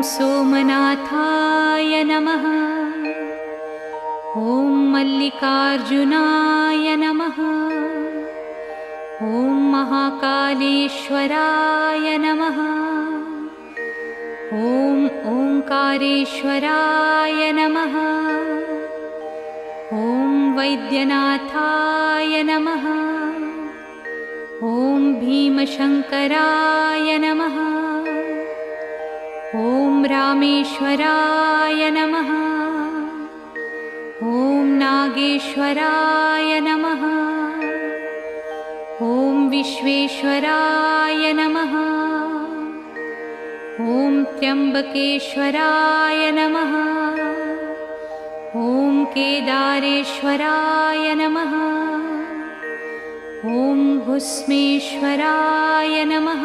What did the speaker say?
सोमनाथाय नमः। ॐ मल्लिकार्जुनाय नमः। ॐ महाकालेश्वराय नमः। ॐ ओंकारेश्वराय नमः। ॐ वैद्यनाथाय नमः। ॐ भीमशंकराय नमः। ॐ रामेश्वराय नमः। ॐ नागेश्वराय नमः। ॐ विश्वेश्वराय नमः। ॐ त्र्यंबकेश्वराय नमः। ॐ केदारेश्वराय नमः। ॐ भुस्मेश्वराय नमः।